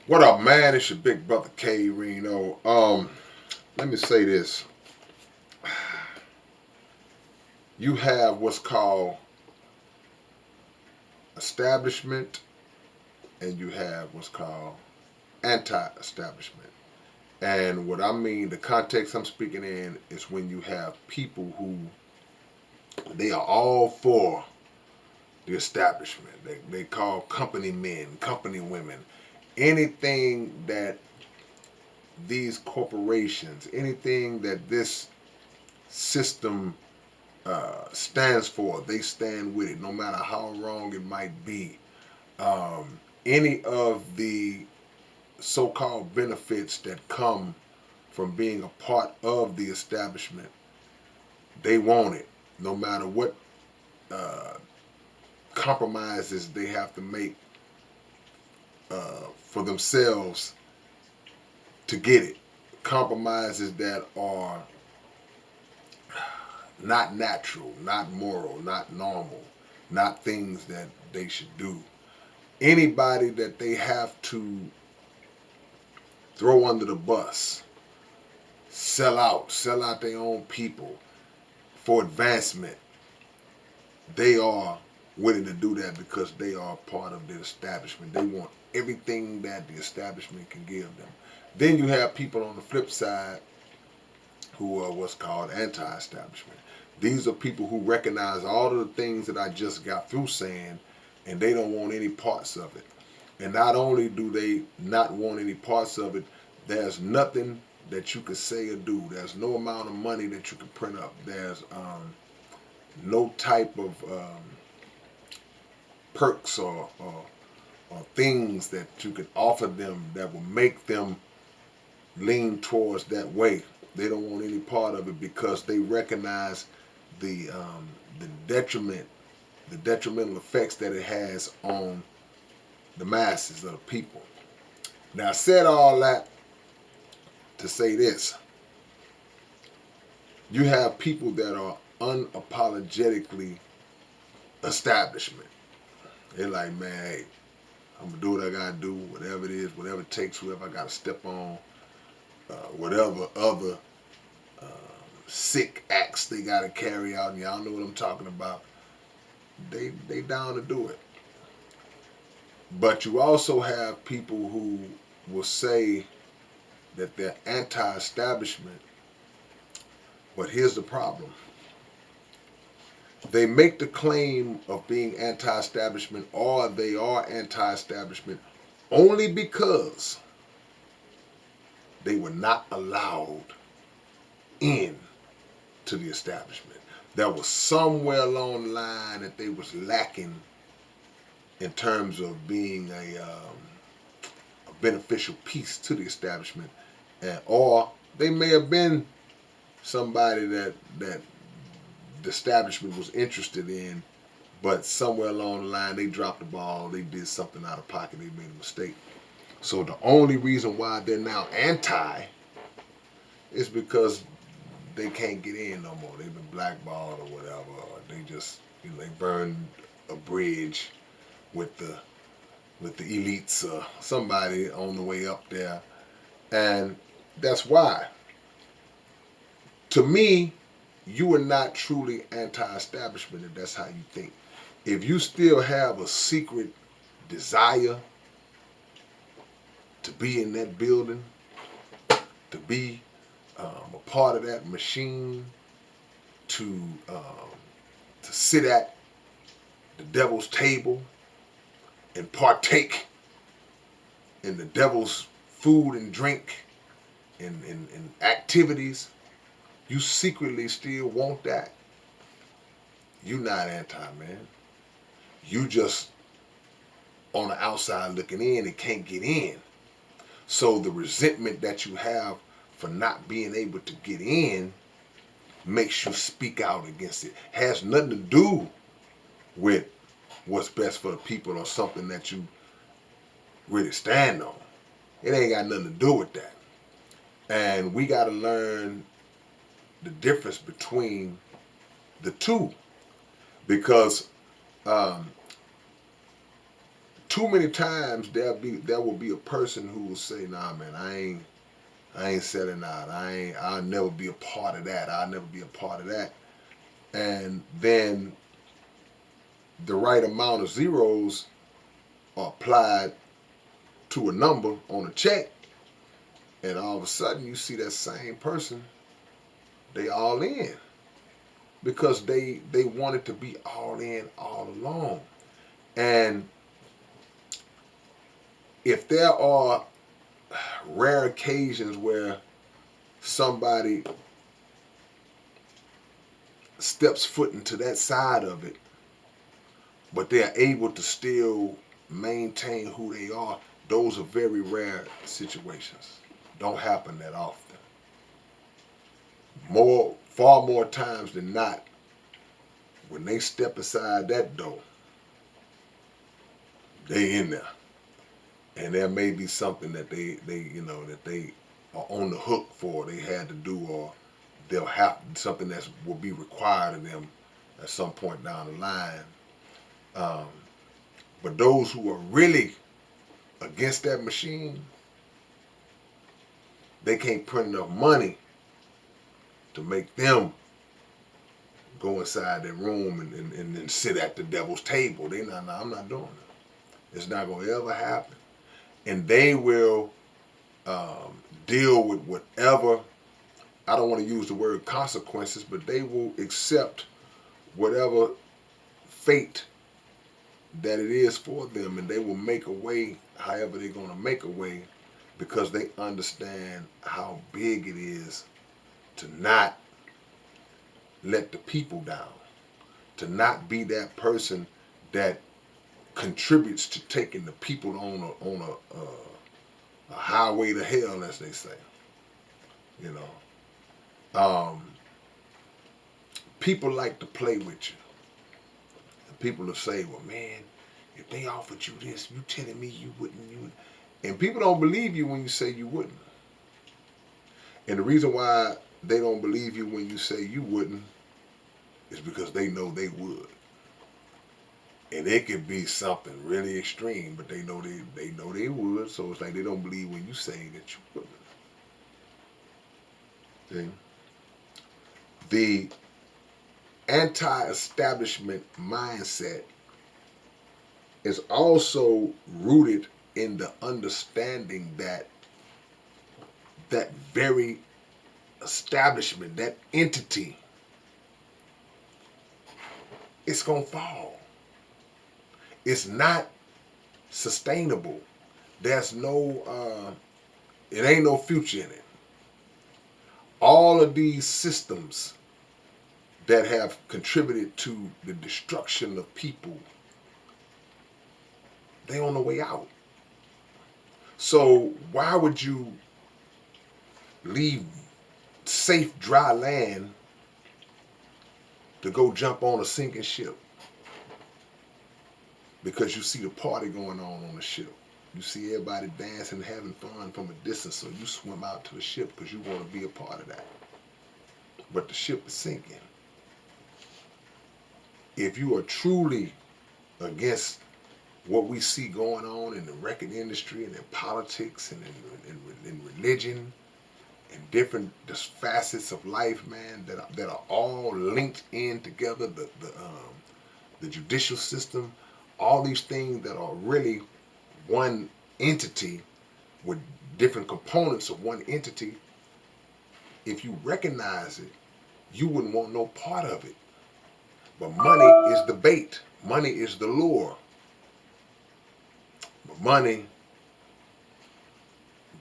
What up, man? It's your big brother K-Rino. Let me say this. You have what's called establishment and you have what's called anti-establishment. And what I mean, the context I'm speaking in is when you have people who they are all for the establishment. They call company men, company women. Anything that these corporations, anything that this system stands for. They stand with it, no matter how wrong it might be. Any of the so-called benefits that come from being a part of the establishment, they want it, no matter what uh, compromises they have to make for themselves to get it. Compromises that are not natural, not moral, not normal, not things that they should do. Anybody that they have to throw under the bus, sell out their own people for advancement, they are willing to do that because they are part of the establishment. They want everything that the establishment can give them. Then you have people on the flip side who are what's called anti-establishment. These are people who recognize all of the things that I just got through saying, and they don't want any parts of it. And not only do they not want any parts of it, there's nothing that you can say or do. There's no amount of money that you can print up. There's no type of perks or things that you can offer them that will make them lean towards that way. They don't want any part of it because they recognize the um, the detriment, the detrimental effects that it has on the masses of the people. Now, I said all that to say this: you have people that are unapologetically establishment. They're like, man, hey, I'm gonna do what I gotta do, whatever it is, whatever it takes, whoever I gotta step on, whatever other uh, sick acts they gotta carry out, and y'all know what I'm talking about. They down to do it. But you also have people who will say that they're anti-establishment. But here's the problem: they make the claim of being anti-establishment, or they are anti-establishment, only because they were not allowed in to the establishment. There was somewhere along the line that they was lacking in terms of being a beneficial piece to the establishment, or they may have been somebody that the establishment was interested in, but somewhere along the line they dropped the ball. They did something out of pocket. They made a mistake. So the only reason why they're now anti is because they can't get in no more. They've been blackballed or whatever. Or they just they burned a bridge with the elites or somebody on the way up there, and that's why. To me, you are not truly anti-establishment if that's how you think. If you still have a secret desire to be in that building, to be a part of that machine, to um, to sit at the devil's table and partake in the devil's food and drink and activities, you secretly still want that. You not anti, man. You just on the outside looking in and can't get in. So the resentment that you have for not being able to get in makes you speak out against it. Has nothing to do with what's best for the people or something that you really stand on. It ain't got nothing to do with that. And we got to learn the difference between the two because um, too many times there will be a person who will say, "Nah, man, I ain't selling out. I'll never be a part of that. I'll never be a part of that." And then the right amount of zeros are applied to a number on a check, and all of a sudden you see that same person, they all in, because they wanted to be all in all along. And if there are rare occasions where somebody steps foot into that side of it, but they're able to still maintain who they are, those are very rare situations. Don't happen that often. Far more times than not, when they step aside that door, they in there. And there may be something that they are on the hook for, they had to do, or they'll have something that will be required of them at some point down the line. Um, but those who are really against that machine, they can't print enough money to make them go inside their room and sit at the devil's table. They not, nah, I'm not doing it. It's not going to ever happen. And they will deal with whatever, I don't want to use the word consequences, but they will accept whatever fate that it is for them, and they will make a way however they're going to make a way, because they understand how big it is to not let the people down, to not be that person that contributes to taking the people on a highway to hell, as they say. You know, people like to play with you. People will say, "Well, man, if they offered you this, you telling me you wouldn't, you." And people don't believe you when you say you wouldn't. And the reason why they don't believe you when you say you wouldn't is because they know they would. And it could be something really extreme, but they know they would. So it's like they don't believe when you say that you wouldn't. See? The anti-establishment mindset is also rooted in the understanding that that very establishment, that entity, it's gonna fall. It's not sustainable. There's no, it ain't no future in it. All of these systems that have contributed to the destruction of people, they on the way out. So why would you leave safe dry land to go jump on a sinking ship? Because you see the party going on the ship. You see everybody dancing, having fun from a distance, so you swim out to the ship because you want to be a part of that. But the ship is sinking. If you are truly against what we see going on in the record industry and in politics and in religion and different just facets of life, man, that are all linked in together, the judicial system, all these things that are really one entity with different components of one entity, if you recognize it, you wouldn't want no part of it. But money is the bait. Money is the lure. But money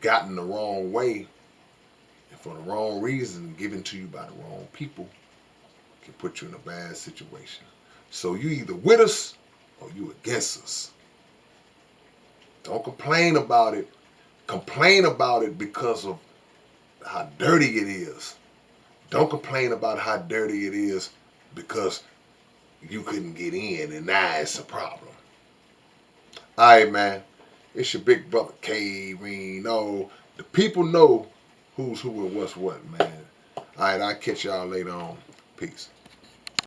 gotten the wrong way and for the wrong reason, given to you by the wrong people, can put you in a bad situation. So you either with us or you against us. Don't complain about it. Complain about it because of how dirty it is. Don't complain about how dirty it is because you couldn't get in and now it's a problem. Alright, man. It's your big brother K-Rino. The people know who's who and what's what, man. Alright, I'll catch y'all later on. Peace.